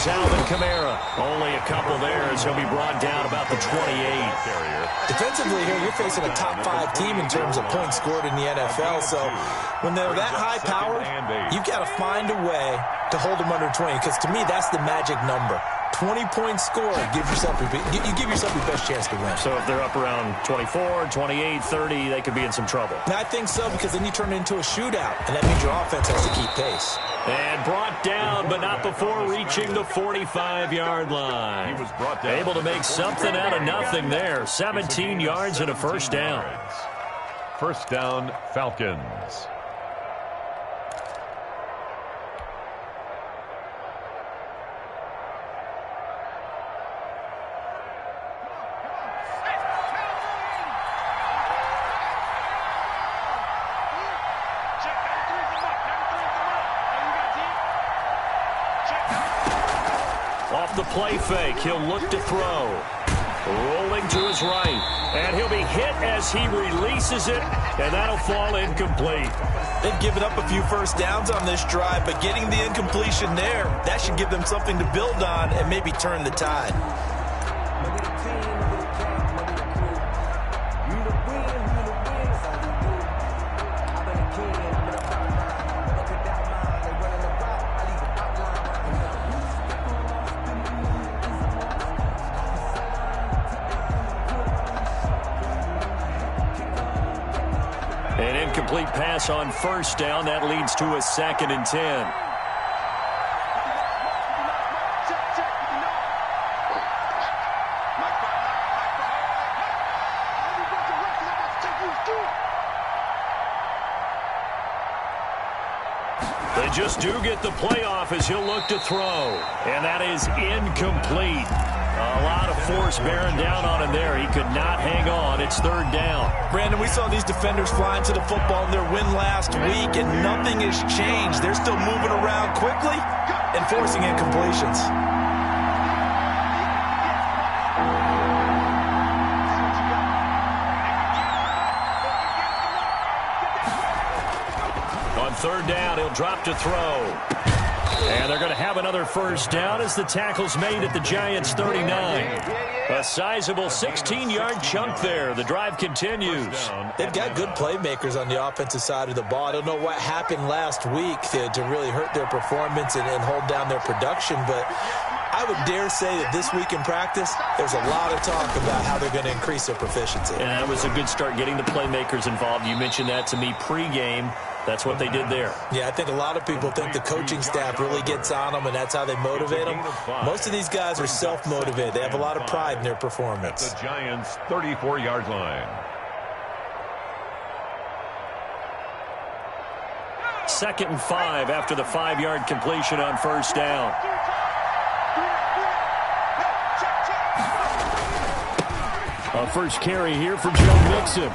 is Alvin Kamara. Only a couple there as he'll be brought down about the 28. Defensively here, you're facing a top-5 team in terms of points scored in the NFL. So when they're that high-powered, you've got to find a way to hold them under 20, because to me, that's the magic number. 20 points scored, you give yourself your best chance to win. So if they're up around 24, 28, 30, they could be in some trouble. And I think so, because then you turn it into a shootout, and that means your offense has to keep pace. And brought down, but not before reaching the 45-yard line. He was brought down. Able to make something out of nothing there. 17 yards and a first down. First down, Falcons. Off the play fake, he'll look to throw. Rolling to his right, and he'll be hit as he releases it, and that'll fall incomplete. They've given up a few first downs on this drive, but getting the incompletion there, that should give them something to build on and maybe turn the tide. An incomplete pass on first down. That leads to a 2nd and 10. They just do get the playoff as he'll look to throw. And that is incomplete. A lot of force bearing down on him there. He could not hang on. It's 3rd down. Brandon, we saw these defenders flying to the football in their win last week, and nothing has changed. They're still moving around quickly and forcing incompletions. On 3rd down, he'll drop to throw. And they're going to have another first down as the tackle's made at the Giants' 39. A sizable 16-yard chunk there. The drive continues. They've got good playmakers on the offensive side of the ball. I don't know what happened last week to really hurt their performance and hold down their production, but I would dare say that this week in practice, there's a lot of talk about how they're going to increase their proficiency. And that was a good start getting the playmakers involved. You mentioned that to me pregame. That's what they did there. Yeah, I think a lot of people think the coaching staff really gets on them, and that's how they motivate them. Most of these guys are self-motivated. They have a lot of pride in their performance. The Giants' 34-yard line. 2nd and 5 after the 5-yard completion on first down. A first carry here for Joe Mixon.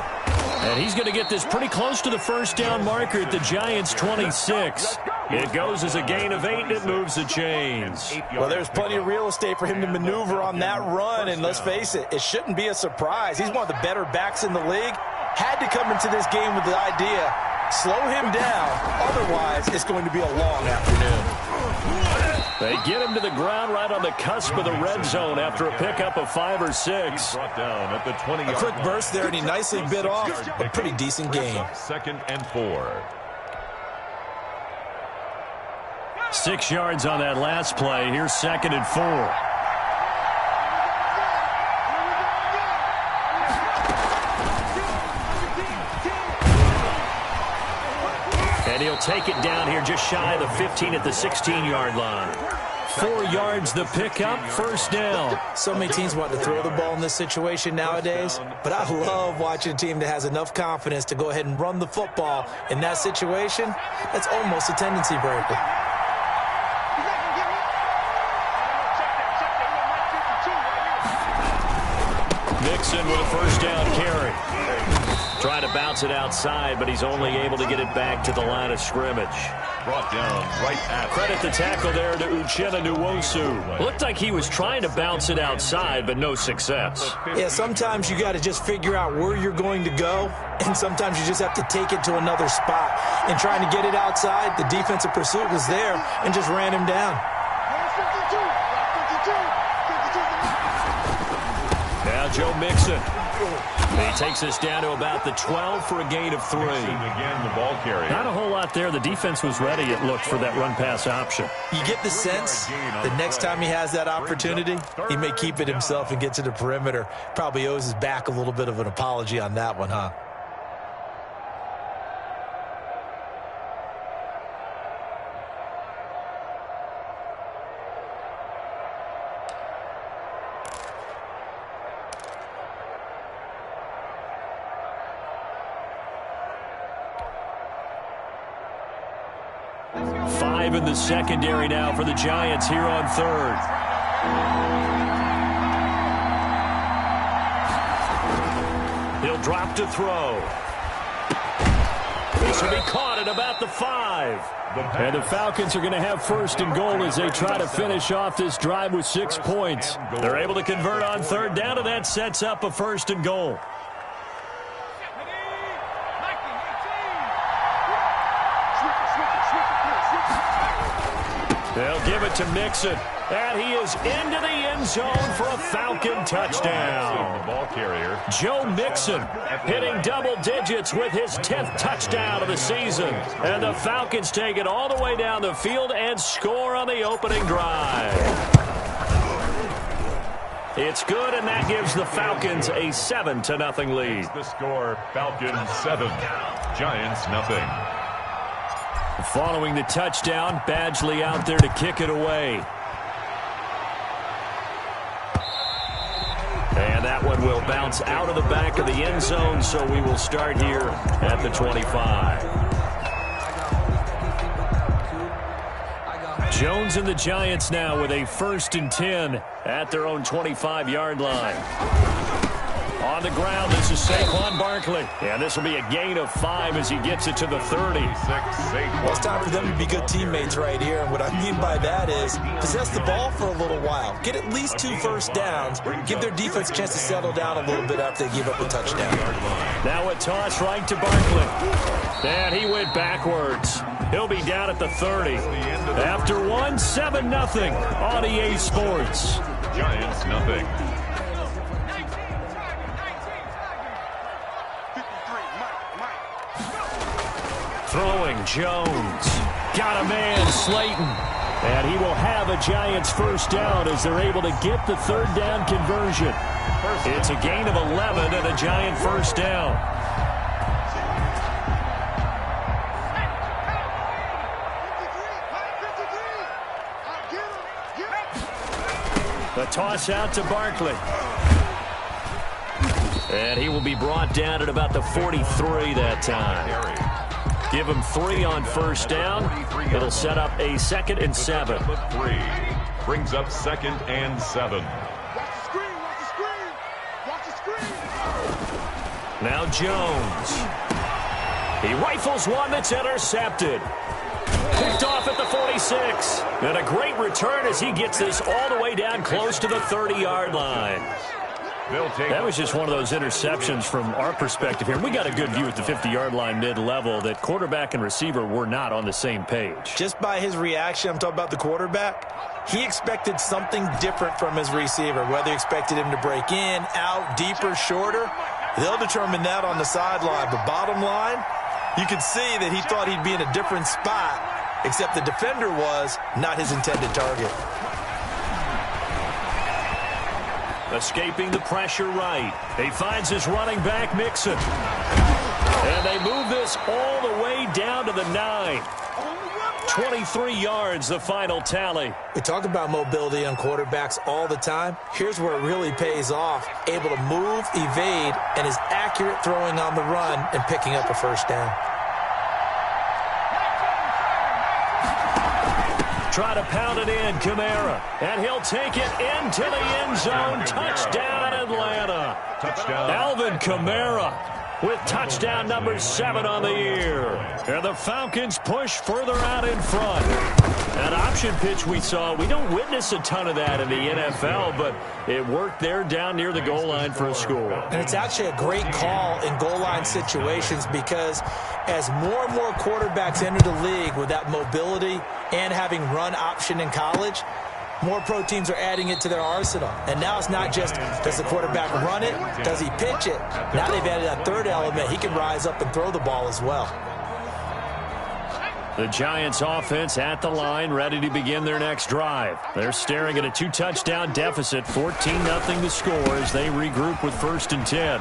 And he's going to get this pretty close to the first down marker at the Giants' 26. It goes as a gain of 8, and it moves the chains. Well, there's plenty of real estate for him to maneuver on that run, and let's face it, it shouldn't be a surprise. He's one of the better backs in the league. Had to come into this game with the idea, slow him down, otherwise it's going to be a long afternoon. They get him to the ground right on the cusp of the red zone after a pickup of 5 or 6. Brought down at the 20-yard line. A quick burst there, and he nicely bit off a pretty decent gain. 2nd and 4. 6 yards on that last play. Here's 2nd and 4. And he'll take it down here just shy of the 15 at the 16-yard line. 4 yards the pickup, first down. So many teams want to throw the ball in this situation nowadays, but I love watching a team that has enough confidence to go ahead and run the football. In that situation, that's almost a tendency breaker. Mixon with a first down carry. Trying to bounce it outside, but he's only able to get it back to the line of scrimmage. Brought down right at. Credit the tackle there to Uchenna Nwosu. Looked like he was trying to bounce it outside, but no success. Yeah, sometimes you got to just figure out where you're going to go, and sometimes you just have to take it to another spot. And trying to get it outside, the defensive pursuit was there and just ran him down. Now Joe Mixon. He takes us down to about the 12 for a gain of 3. Again, the ball carrier. Not a whole lot there. The defense was ready, it looked, for that run-pass option. You get the sense the next time he has that opportunity, he may keep it himself and get to the perimeter. Probably owes his back a little bit of an apology on that one, huh? Five in the secondary now for the Giants here on third. He'll drop to throw. This will be caught at about the 5. And the Falcons are going to have first and goal as they try to finish off this drive with 6 points. They're able to convert on third down, and that sets up a first and goal. They'll give it to Mixon, and he is into the end zone for a Falcon touchdown. The ball carrier. Joe Mixon hitting double digits with his 10th touchdown of the season. And the Falcons take it all the way down the field and score on the opening drive. It's good, and that gives the Falcons a 7-0 lead. The score, Falcons 7, Giants nothing. Following the touchdown, Badgley out there to kick it away. And that one will bounce out of the back of the end zone, so we will start here at the 25. Jones and the Giants now with a 1st and 10 at their own 25-yard line. On the ground, this is Saquon Barkley. And this will be a gain of 5 as he gets it to the 30. Well, it's time for them to be good teammates right here. And what I mean by that is possess the ball for a little while. Get at least 2 first downs. Give their defense a chance to settle down a little bit after they give up a touchdown. Now a toss right to Barkley. And he went backwards. He'll be down at the 30. After one, 7-0 on EA Sports. Giants nothing. Throwing Jones. Got a man, Slayton. And he will have a Giants first down as they're able to get the 3rd down conversion. It's a gain of 11 and a Giant first down. The toss out to Barkley. And he will be brought down at about the 43 that time. Give him 3 on first down. It'll set up a 2nd and 7. 3 brings up 2nd and 7. Now Jones. He rifles one that's intercepted. Picked off at the 46. And a great return as he gets this all the way down close to the 30-yard line. That was just one of those interceptions from our perspective here. We got a good view at the 50-yard line mid-level that quarterback and receiver were not on the same page. Just by his reaction, I'm talking about the quarterback, he expected something different from his receiver, whether he expected him to break in, out, deeper, shorter. They'll determine that on the sideline. But bottom line, you can see that he thought he'd be in a different spot, except the defender was not his intended target. Escaping the pressure right. He finds his running back, Mixon. And they move this all the way down to the 9. 23 yards, the final tally. We talk about mobility on quarterbacks all the time. Here's where it really pays off. Able to move, evade, and is accurate throwing on the run and picking up a first down. Try to pound it in, Kamara. And he'll take it into the end zone. Touchdown, Atlanta. Touchdown. Alvin Kamara with touchdown number 7 on the year. And the Falcons push further out in front. That option pitch we saw, we don't witness a ton of that in the NFL, but it worked there down near the goal line for a score. And it's actually a great call in goal line situations because as more and more quarterbacks enter the league with that mobility and having run option in college, More pro teams are adding it to their arsenal. And now it's not just, does the quarterback run it? Does he pitch it? Now they've added that third element. He can rise up and throw the ball as well. The Giants offense at the line, ready to begin their next drive. They're staring at a 2-touchdown deficit, 14-0 to score as they regroup with 1st and 10.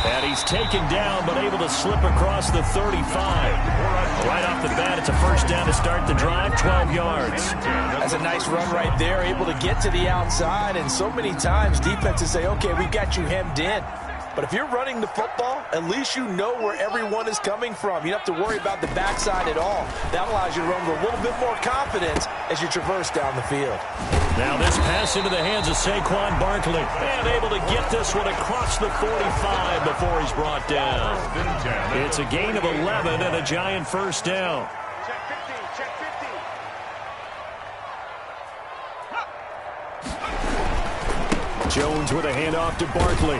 And he's taken down, but able to slip across the 35. Right off the bat, it's a 1st down to start the drive, 12 yards. That's a nice run right there, able to get to the outside. And so many times defenses say, okay, we've got you hemmed in. But if you're running the football, at least you know where everyone is coming from. You don't have to worry about the backside at all. That allows you to run with a little bit more confidence as you traverse down the field. Now this pass into the hands of Saquon Barkley. And able to get this one across the 45 before he's brought down. It's a gain of 11 and a Giant 1st down. Jones with a handoff to Barkley.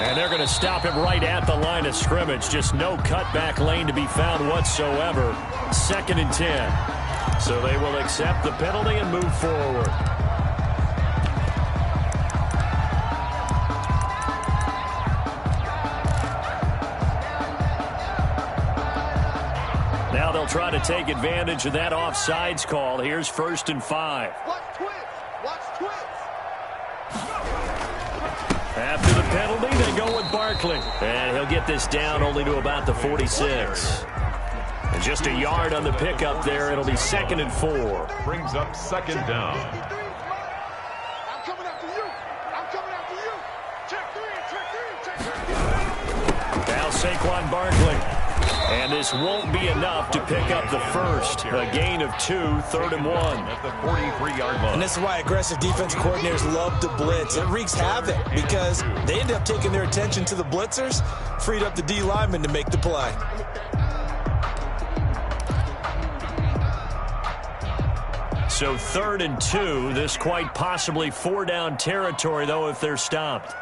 And they're going to stop him right at the line of scrimmage. Just no cutback lane to be found whatsoever. 2nd and 10. So they will accept the penalty and move forward. Now they'll try to take advantage of that offsides call. Here's 1st and 5. After the penalty, they go with Barkley. And he'll get this down only to about the 46. And just a yard on the pickup there. It'll be 2nd and 4. Brings up 2nd down. I'm coming after you. I'm coming after you. Check 3. Now Saquon Barkley. And this won't be enough to pick up the 1st. A gain of 2, 3rd and 1. At the 43-yard line. And this is why aggressive defensive coordinators love to blitz. It wreaks havoc because they end up taking their attention to the blitzers, freed up the D lineman to make the play. So 3rd and 2. This quite possibly 4-down territory, though, if they're stopped.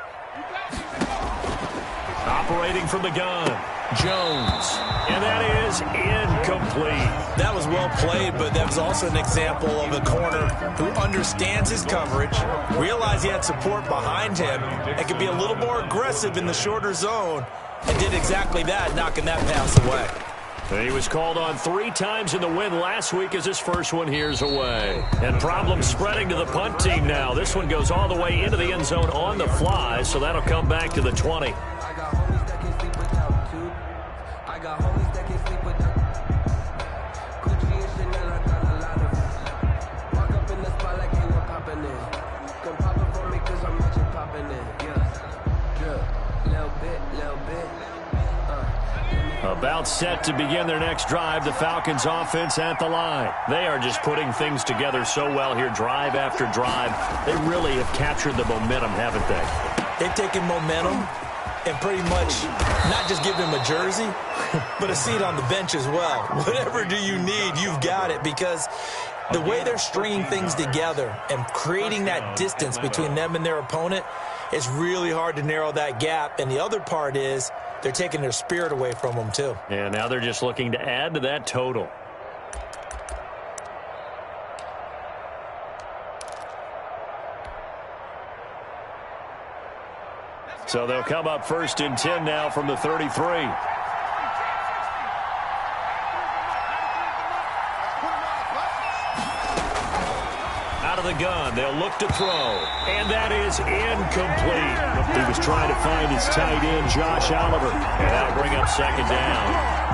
Operating from the gun. Jones. And that is incomplete. That was well played, but that was also an example of a corner who understands his coverage, realized he had support behind him, and could be a little more aggressive in the shorter zone, and did exactly that, knocking that pass away. He was called on 3 times in the win last week as his first one here's away. And problems spreading to the punt team now. This one goes all the way into the end zone on the fly, so that'll come back to the 20. About set to begin their next drive, the Falcons offense at the line. They are just putting things together so well here, drive after drive. They really have captured the momentum, haven't they? They've taken momentum and pretty much not just give him a jersey, but a seat on the bench as well. Whatever do you need, you've got it, because the way they're stringing things together and creating that distance between them and their opponent, it's really hard to narrow that gap. And the other part is they're taking their spirit away from them, too. And now they're just looking to add to that total. So they'll come up 1st and 10 now from the 33. Out of the gun, they'll look to throw. And that is incomplete. He was trying to find his tight end, Josh Oliver. And that'll bring up 2nd down.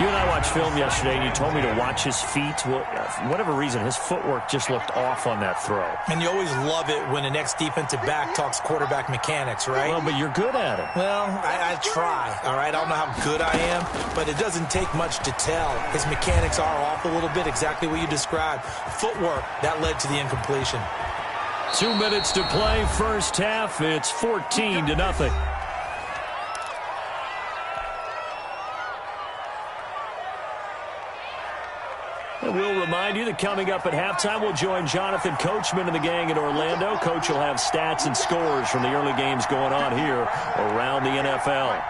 You and I watched film yesterday, and you told me to watch his feet. Well, for whatever reason, his footwork just looked off on that throw. And you always love it when the next defensive back talks quarterback mechanics, right? Well, but you're good at it. Well, I try, all right? I don't know how good I am, but it doesn't take much to tell. His mechanics are off a little bit, exactly what you described. Footwork, that led to the incompletion. 2 minutes to play, first half. It's 14-0. And we'll remind you that coming up at halftime, we'll join Jonathan Coachman and the gang in Orlando. Coach will have stats and scores from the early games going on here around the NFL.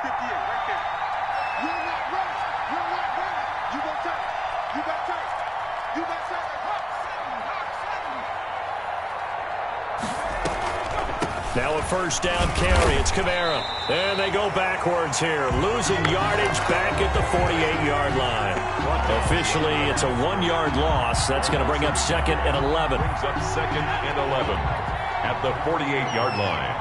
Now a first down carry. It's Kamara. And they go backwards here. Losing yardage back at the 48-yard line. Officially, it's a 1-yard loss. That's going to bring up 2nd and 11. Brings up 2nd and 11 at the 48-yard line.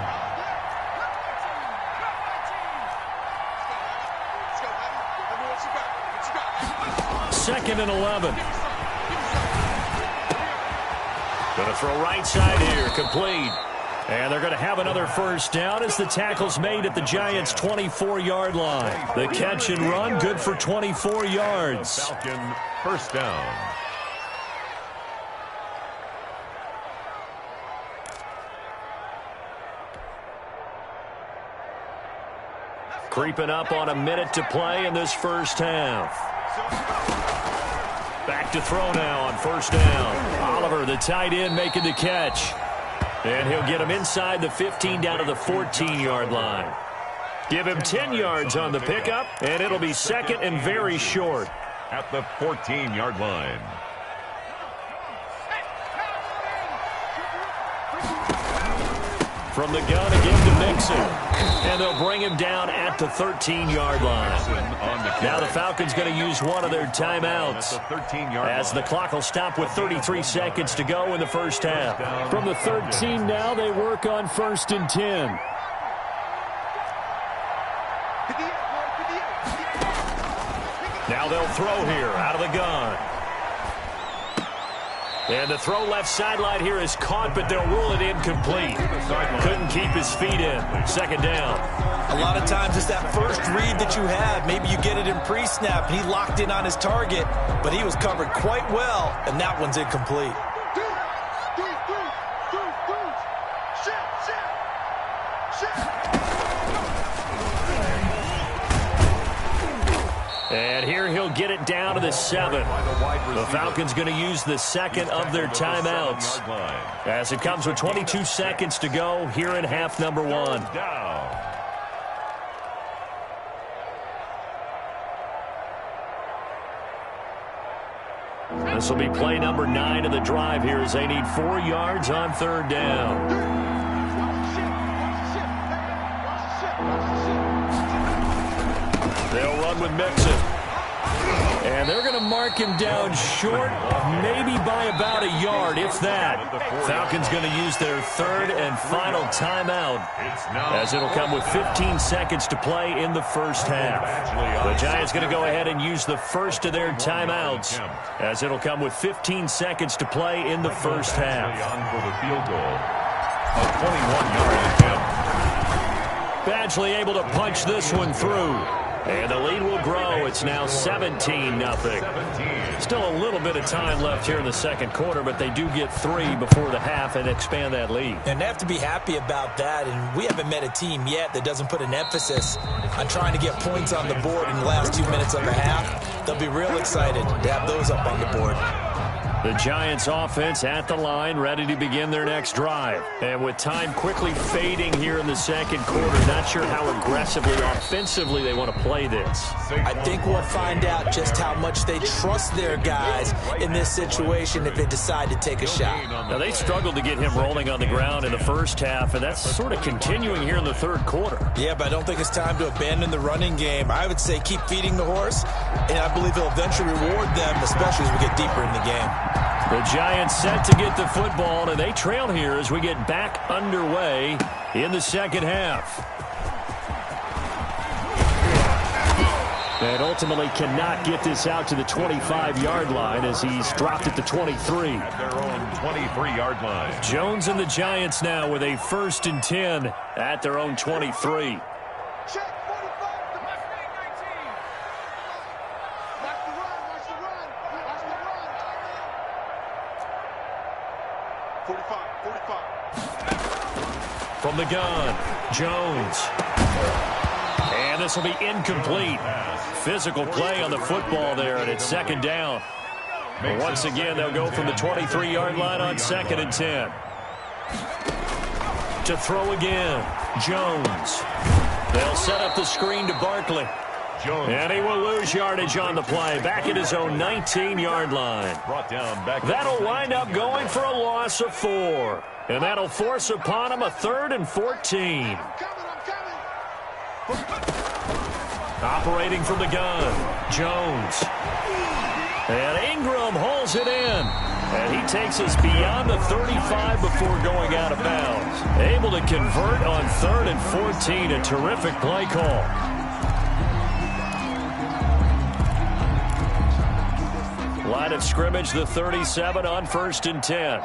Second and 11. Going to throw right side here. Complete. And they're going to have another first down as the tackle's made at the Giants' 24-yard line. The catch and run, good for 24 yards. Falcon first down. Creeping up on a minute to play in this first half. Back to throw now on first down. Oliver, the tight end, making the catch. And he'll get him inside the 15 down to the 14-yard line. Give him 10 yards on the pickup, and it'll be 2nd and very short. At the 14-yard line. From the gun again to Mixon. And they'll bring him down at the 13-yard line. Now the Falcons going to use one of their timeouts as the clock will stop with 33 seconds to go in the first half. From the 13 now, they work on 1st and 10. Now they'll throw here out of the gun. And the throw left sideline here is caught, but they'll rule it incomplete. Couldn't keep his feet in. 2nd down. A lot of times it's that first read that you have. Maybe you get it in pre-snap, and he locked in on his target, but he was covered quite well, and that one's incomplete. And here he'll get it down to the 7. The Falcons going to use the 2nd of their timeouts as it comes with 22 seconds to go here in half number 1. This will be play number 9 of the drive here as they need 4 yards on 3rd down. They'll run with Mixon. And they're going to mark him down short, maybe by about a yard, if that. Falcons going to use their 3rd and final timeout as it'll come with 15 seconds to play in the first half. The Giants going to go ahead and use the first of their timeouts as it'll come with 15 seconds to play in the first half. For the field goal, a 21-yard attempt. Badgley able to punch this one through. And the lead will grow. It's now 17-0. Still a little bit of time left here in the second quarter, but they do get 3 before the half and expand that lead. And they have to be happy about that. And we haven't met a team yet that doesn't put an emphasis on trying to get points on the board in the last 2 minutes of the half. They'll be real excited to have those up on the board. The Giants offense at the line, ready to begin their next drive. And with time quickly fading here in the second quarter, not sure how aggressively, offensively they want to play this. I think we'll find out just how much they trust their guys in this situation if they decide to take a shot. Now, they struggled to get him rolling on the ground in the first half, and that's sort of continuing here in the third quarter. Yeah, but I don't think it's time to abandon the running game. I would say keep feeding the horse, and I believe he'll eventually reward them, especially as we get deeper in the game. The Giants set to get the football, and they trail here as we get back underway in the second half. And ultimately cannot get this out to the 25-yard line as he's dropped at the 23. At their own 23-yard line. Jones and the Giants now with a 1st and 10 at their own 23. From the gun, Jones. And this will be incomplete. Physical play on the football there, and it's 2nd down. But once again, they'll go from the 23-yard line on 2nd and 10. To throw again, Jones. They'll set up the screen to Barkley. And he will lose yardage on the play, back at his own 19-yard line. That'll wind up going for a loss of 4. And that'll force upon him a 3rd and 14. Operating from the gun, Jones. And Ingram holds it in. And he takes us beyond the 35 before going out of bounds. Able to convert on 3rd and 14. A terrific play call. Line of scrimmage, the 37 on 1st and 10.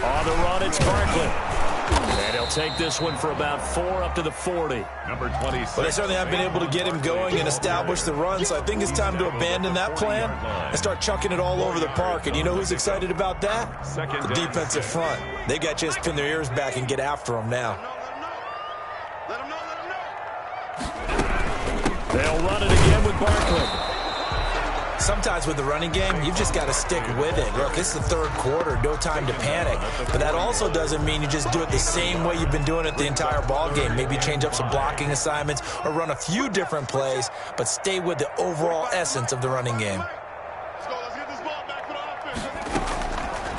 On the run, it's Barkley. And he'll take this one for about 4 up to the 40. Number 26. But they certainly have been able to get him going and establish the run, so I think it's time to abandon that plan and start chucking it all over the park. And you know who's excited about that? The defensive front. They got a chance to pin their ears back and get after him now. They'll run it again with Barkley. Sometimes with the running game, you've just got to stick with it. Look, it's the 3rd quarter, no time to panic. But that also doesn't mean you just do it the same way you've been doing it the entire ball game. Maybe change up some blocking assignments or run a few different plays, but stay with the overall essence of the running game.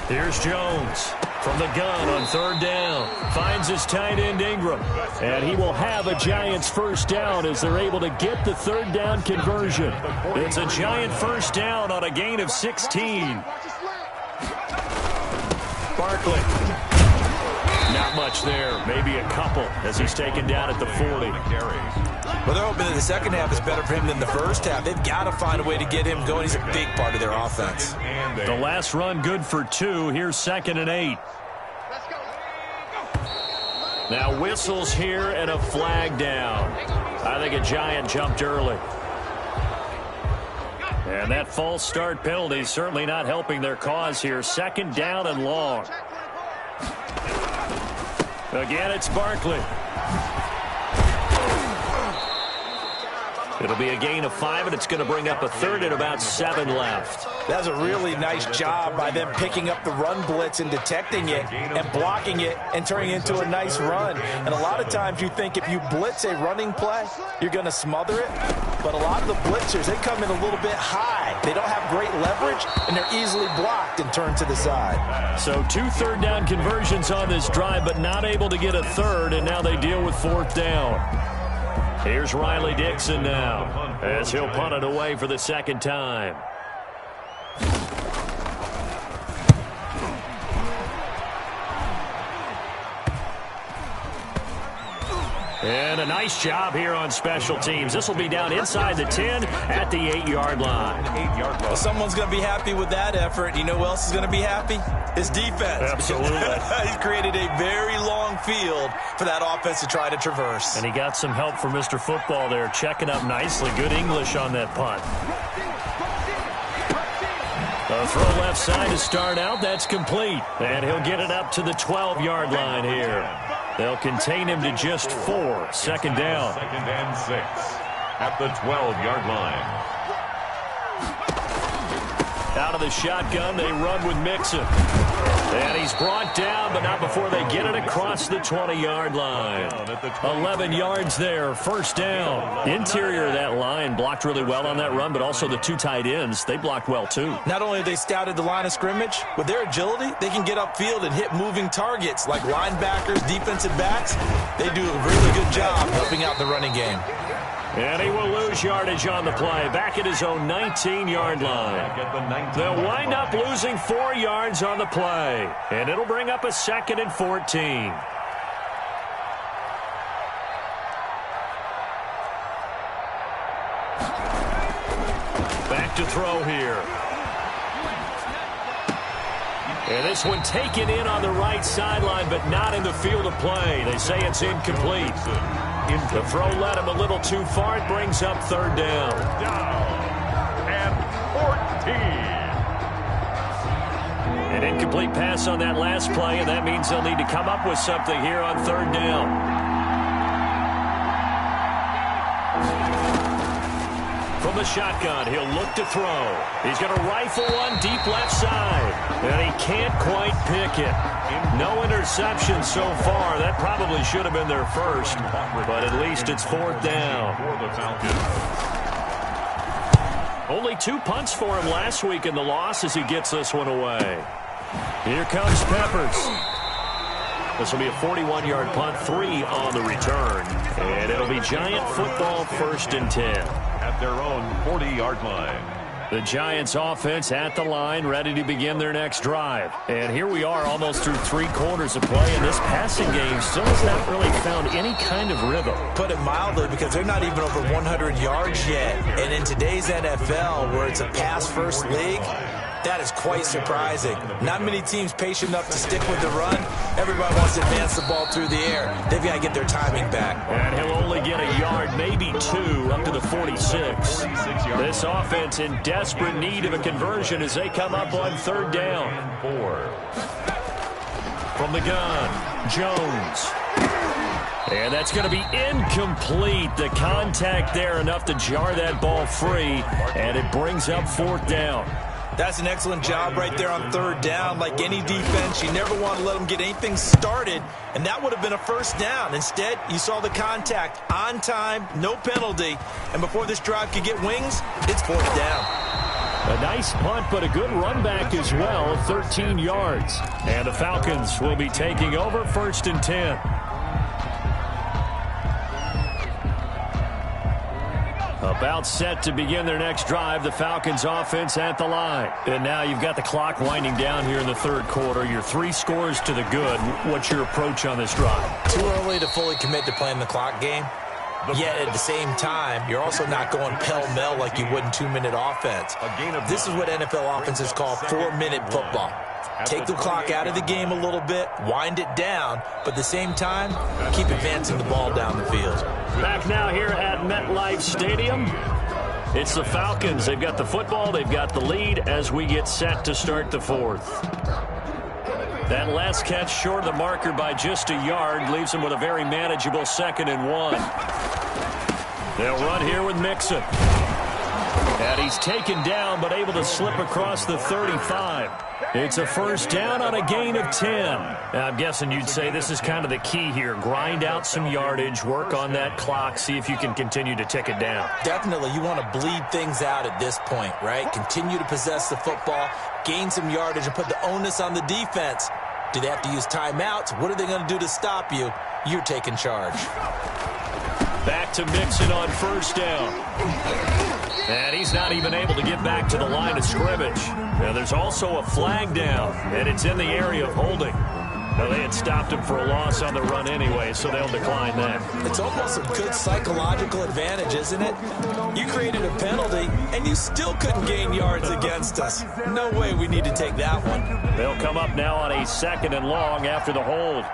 Here's Jones from the gun on 3rd down. Finds his tight end Ingram. And he will have a Giants first down as they're able to get the 3rd down conversion. It's a Giant first down on a gain of 16. Barkley. Not much there. Maybe a couple as he's taken down at the 40. Well, they're hoping that the second half is better for him than the first half. They've got to find a way to get him going. He's a big part of their offense. The last run good for 2. Here's 2nd and 8. Now whistles here and a flag down. I think a Giant jumped early. And that false start penalty is certainly not helping their cause here. 2nd down and long. Again, it's Barkley. It'll be a gain of 5, and it's going to bring up a 3rd and about 7 left. That's a really nice job by them picking up the run blitz and detecting it and blocking it and turning it into a nice run. And a lot of times you think if you blitz a running play, you're going to smother it. But a lot of the blitzers, they come in a little bit high. They don't have great leverage, and they're easily blocked and turned to the side. So 2 3rd down conversions on this drive, but not able to get a 3rd, and now they deal with 4th down. Here's Riley Dixon now as he'll punt it away for the 2nd time. And a nice job here on special teams. This will be down inside the 10 at the 8-yard line. Well, someone's going to be happy with that effort. You know who else is going to be happy? His defense. Absolutely. He's created a very long field for that offense to try to traverse. And he got some help from Mr. Football there, checking up nicely. Good English on that punt. A throw left side to start out. That's complete. And he'll get it up to the 12-yard line here. They'll contain him to just 4. 2nd down. 2nd and 6 at the 12-yard line. Out of the shotgun, they run with Mixon. And he's brought down, but not before they get it across the 20-yard line. 11 yards there, 1st down. Interior of that line blocked really well on that run, but also the 2 tight ends, they blocked well too. Not only have they scouted the line of scrimmage, with their agility, they can get upfield and hit moving targets like linebackers, defensive backs. They do a really good job helping out the running game. And he will lose yardage on the play, back at his own 19-yard line. They'll wind up losing 4 yards on the play, and it'll bring up a 2nd and 14. Back to throw here. And this one taken in on the right sideline, but not in the field of play. They say it's incomplete. The throw led him a little too far. It brings up 3rd down. And 14. An incomplete pass on that last play, and that means they'll need to come up with something here on 3rd down. From the shotgun, he'll look to throw. He's going to rifle one deep left side. And he can't quite pick it. No interception so far. That probably should have been their first, but at least it's 4th down. Only 2 punts for him last week in the loss as he gets this one away. Here comes Peppers. This will be a 41-yard punt, 3 on the return. And it'll be Giant football, 1st and 10. At their own 40-yard line. The Giants offense at the line, ready to begin their next drive. And here we are almost through 3 quarters of play, and this passing game still has not really found any kind of rhythm. Put it mildly, because they're not even over 100 yards yet. And in today's NFL, where it's a pass-first league, that is quite surprising. Not many teams patient enough to stick with the run. Everybody wants to advance the ball through the air. They've got to get their timing back. And he'll only get a yard, maybe 2, up to the 46. This offense in desperate need of a conversion as they come up on 3rd down. 4. From the gun, Jones. And that's going to be incomplete. The contact there enough to jar that ball free, and it brings up 4th down. That's an excellent job right there on 3rd down. Like any defense, you never want to let them get anything started, and that would have been a 1st down. Instead, you saw the contact on time, no penalty, and before this drive could get wings, it's 4th down. A nice punt, but a good run back as well, 13 yards. And the Falcons will be taking over, 1st and 10. About set to begin their next drive, the Falcons offense at the line. And now you've got the clock winding down here in the 3rd quarter. You're 3 scores to the good. What's your approach on this drive? Too early to fully commit to playing the clock game. Yet at the same time, you're also not going pell-mell like you would in 2-minute offense. This is what NFL offenses call 4-minute football. Take the clock out of the game a little bit, wind it down, but at the same time, keep advancing the ball down the field. Back now here at MetLife Stadium. It's the Falcons. They've got the football. They've got the lead as we get set to start the 4th. That last catch short of the marker by just a yard leaves them with a very manageable 2nd and 1. They'll run here with Mixon. And he's taken down but able to slip across the 35. It's a 1st down on a gain of 10. Now, I'm guessing you'd say this is kind of the key here. Grind out some yardage, work on that clock, see if you can continue to tick it down. Definitely. You want to bleed things out at this point, right? Continue to possess the football, gain some yardage, and put the onus on the defense. Do they have to use timeouts? What are they going to do to stop you? You're taking charge. Back to Mixon on 1st down. And he's not even able to get back to the line of scrimmage. Now, there's also a flag down, and it's in the area of holding. Now, they had stopped him for a loss on the run anyway, so they'll decline that. It's almost a good psychological advantage, isn't it? You created a penalty, and you still couldn't gain yards against us. No way we need to take that one. They'll come up now on a 2nd and long after the hold.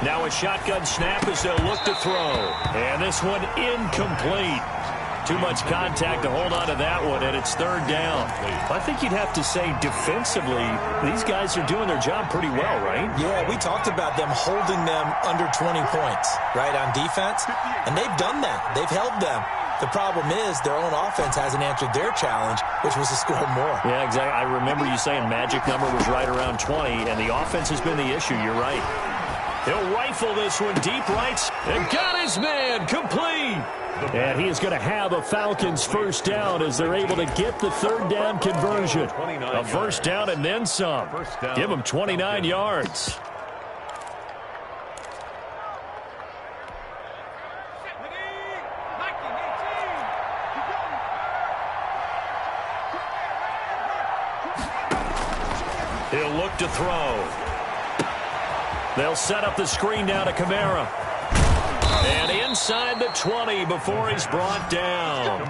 Now a shotgun snap as they'll look to throw. And this one incomplete. Too much contact to hold on to that one, and it's 3rd down. I think you'd have to say defensively, these guys are doing their job pretty well, right? Yeah, we talked about them holding them under 20 points, right, on defense. And they've done that. They've held them. The problem is their own offense hasn't answered their challenge, which was to score more. Yeah, exactly. I remember you saying magic number was right around 20, and the offense has been the issue. You're right. He'll rifle this one deep right, and got his man complete. And he is going to have a Falcons 1st down as they're able to get the 3rd down conversion. A 1st down and then some. Give him 29 yards. He'll look to throw. They'll set up the screen down to Kamara. And inside the 20 before he's brought down.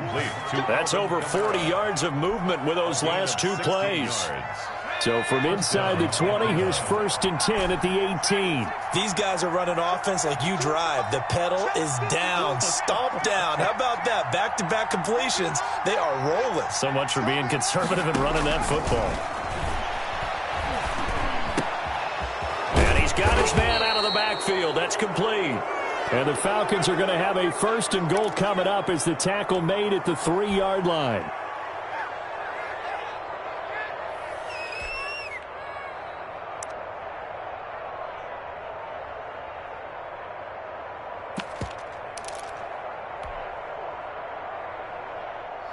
That's over 40 yards of movement with those last 2 plays. So from inside the 20, here's 1st and 10 at the 18. These guys are running offense like you drive. The pedal is down, stomp down. How about that? Back-to-back completions. They are rolling. So much for being conservative and running that football. And he's got his man out of the backfield. That's complete. And the Falcons are going to have a 1st and goal coming up as the tackle made at the 3-yard line.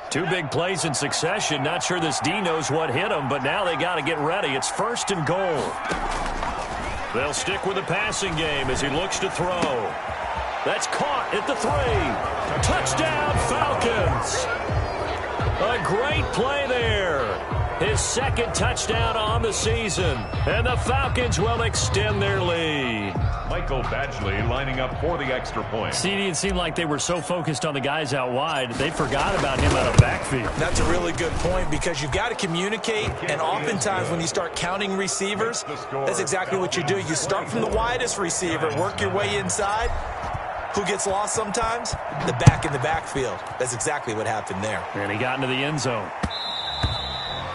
Two big plays in succession. Not sure this D knows what hit him, but now they got to get ready. It's 1st and goal. They'll stick with the passing game as he looks to throw. That's caught at the 3. Touchdown, Falcons. A great play there. His 2nd touchdown on the season. And the Falcons will extend their lead. Michael Badgley lining up for the extra point. CD, it seemed like they were so focused on the guys out wide, they forgot about him out of backfield. That's a really good point because you've got to communicate, and oftentimes when you start counting receivers, that's exactly what you do. You start from the widest receiver, work your way inside. Who gets lost sometimes? The back in the backfield. That's exactly what happened there. And he got into the end zone.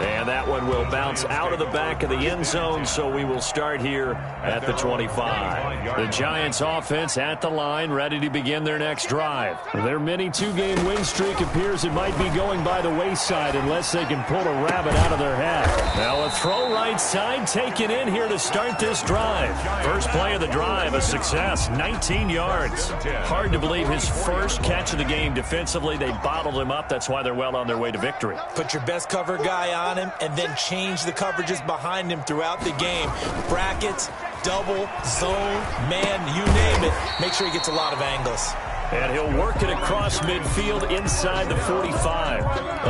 And that one will bounce out of the back of the end zone, so we will start here at the 25. The Giants offense at the line, ready to begin their next drive. Their mini 2-game win streak appears it might be going by the wayside unless they can pull a rabbit out of their hat. Now a throw right side taken in here to start this drive. First play of the drive, a success, 19 yards. Hard to believe his first catch of the game defensively. They bottled him up. That's why they're well on their way to victory. Put your best cover guy on him and then change the coverages behind him throughout the game. Brackets, double, zone, man, you name it. Make sure he gets a lot of angles. And he'll work it across midfield inside the 45.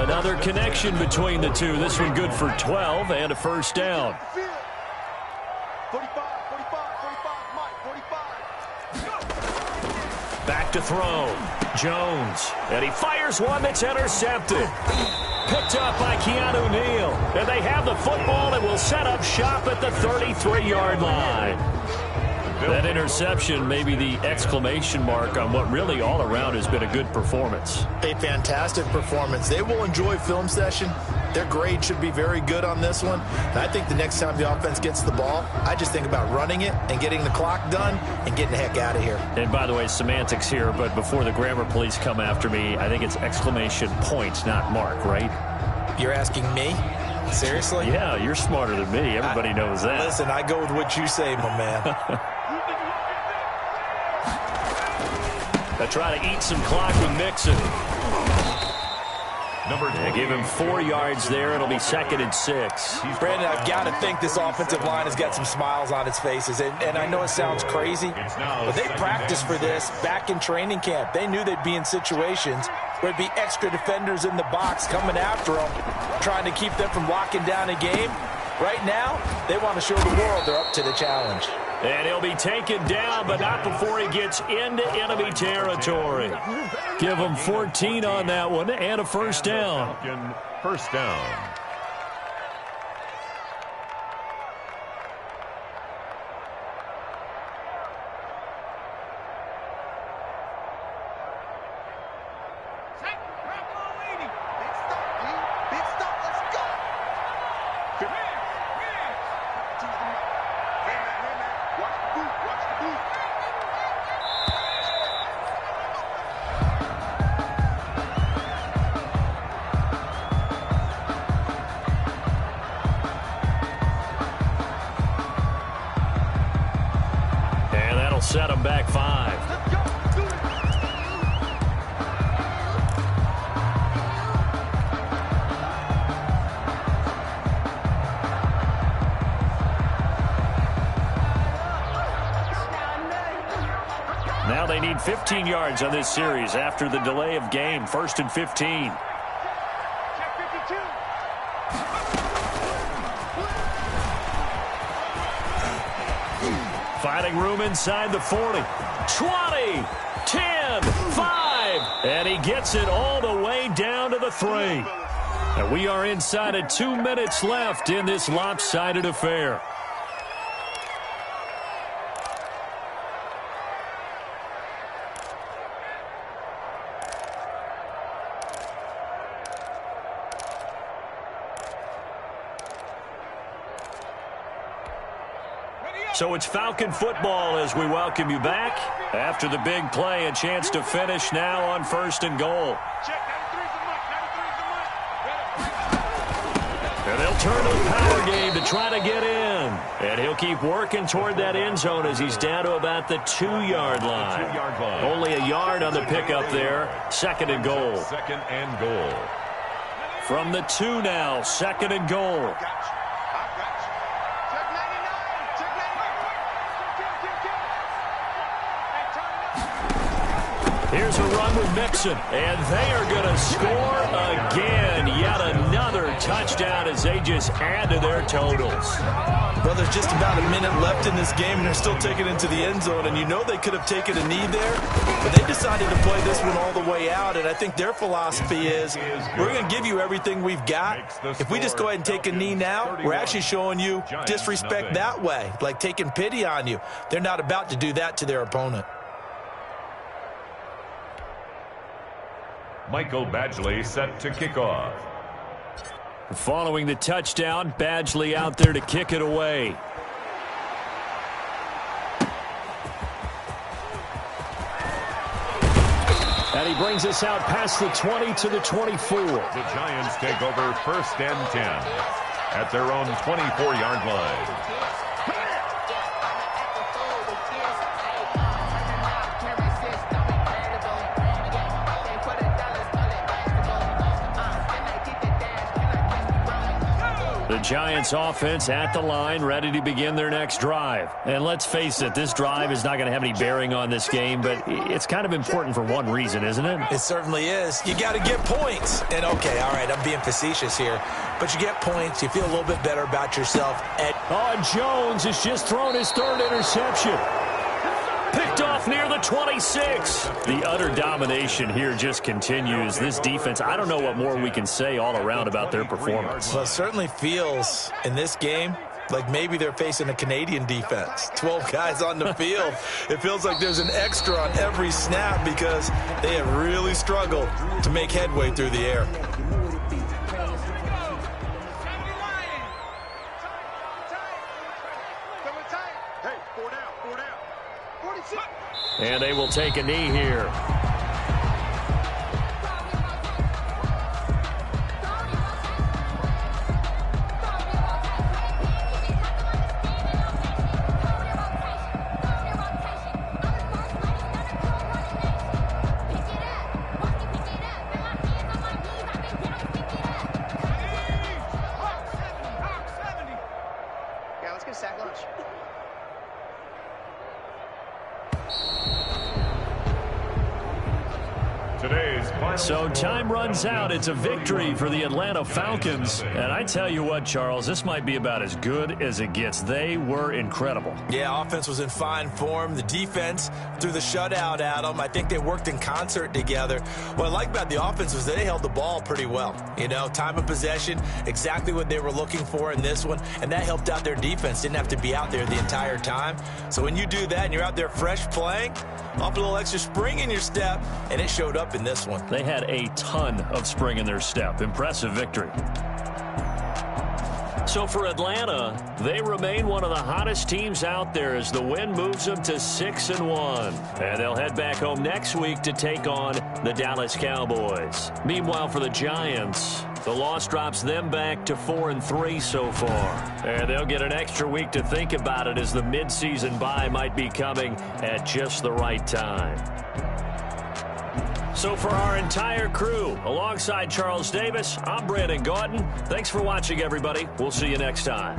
Another connection between the two. This one good for 12 and a 1st down. 45, Mike, 45. Back to throw. Jones. And he fires one that's intercepted. Picked up by Keanu Neal. And they have the football and will set up shop at the 33-yard line. That interception may be the exclamation mark on what really all around has been a good performance. A fantastic performance. They will enjoy film session. Their grade should be very good on this one. And I think the next time the offense gets the ball, I just think about running it and getting the clock done and getting the heck out of here. And by the way, semantics here, but before the grammar police come after me, I think it's exclamation point, not mark, right? You're asking me? Seriously? Yeah, you're smarter than me. Everybody knows that. Listen, I go with what you say, my man. They try to eat some clock with Mixon. They give him 4 yards there. It'll be 2nd and 6. Brandon, I've got to think this offensive line has got some smiles on its faces. And I know it sounds crazy, but they practiced for this back in training camp. They knew they'd be in situations where there'd be extra defenders in the box coming after them, trying to keep them from locking down a game. Right now, they want to show the world they're up to the challenge. And he'll be taken down, but not before he gets into enemy territory. Give him 14 on that one and a 1st down. 1st down. Set him back 5. Now they need 15 yards on this series after the delay of game. 1st and 15. Finding room inside the 40. 20, 10, 5. And he gets it all the way down to the 3. And we are inside of 2 minutes left in this lopsided affair. Ready up! So it's Falcon football as we welcome you back. After the big play, a chance to finish now on 1st and goal. And they'll turn to the power game to try to get in. And he'll keep working toward that end zone as he's down to about the 2-yard line. Only a yard on the pickup there. 2nd and goal. 2nd and goal. From the 2 now, 2nd and goal. Here's a run with Mixon, and they are going to score again. Yet another touchdown as they just add to their totals. Well, there's just about a minute left in this game, and they're still taking it into the end zone. And you know they could have taken a knee there, but they decided to play this one all the way out. And I think their philosophy is, we're going to give you everything we've got. If we just go ahead and take a knee now, we're actually showing you disrespect that way, like taking pity on you. They're not about to do that to their opponent. Michael Badgley set to kick off. Following the touchdown, Badgley out there to kick it away. And he brings us out past the 20 to the 24. The Giants take over 1st and 10 at their own 24-yard line. The Giants offense at the line, ready to begin their next drive. And let's face it, this drive is not going to have any bearing on this game, but it's kind of important for one reason, isn't it? It certainly is. You got to get points. And, okay, all right, I'm being facetious here, but you get points. You feel a little bit better about yourself. Jones has just thrown his 3rd interception. Picked off near the 26. The utter domination here just continues. This defense, I don't know what more we can say all around about their performance. Well, it certainly feels in this game like maybe they're facing a Canadian defense. 12 guys on the field. It feels like there's an extra on every snap because they have really struggled to make headway through the air. And they will take a knee here. Yeah, let's get a sack lunch. So time runs out. It's a victory for the Atlanta Falcons. And I tell you what, Charles, this might be about as good as it gets. They were incredible. Yeah, offense was in fine form. The defense threw the shutout at them. I think they worked in concert together. What I like about the offense was they held the ball pretty well. You know, time of possession, exactly what they were looking for in this one. And that helped out their defense. Didn't have to be out there the entire time. So when you do that and you're out there fresh playing, up a little extra spring in your step, and it showed up in this one. They had a ton of spring in their step. Impressive victory. So for Atlanta, they remain one of the hottest teams out there as the win moves them to 6-1. And they'll head back home next week to take on the Dallas Cowboys. Meanwhile, for the Giants, the loss drops them back to 4-3 so far. And they'll get an extra week to think about it as the midseason bye might be coming at just the right time. So for our entire crew, alongside Charles Davis, I'm Brandon Gaughton. Thanks for watching, everybody. We'll see you next time.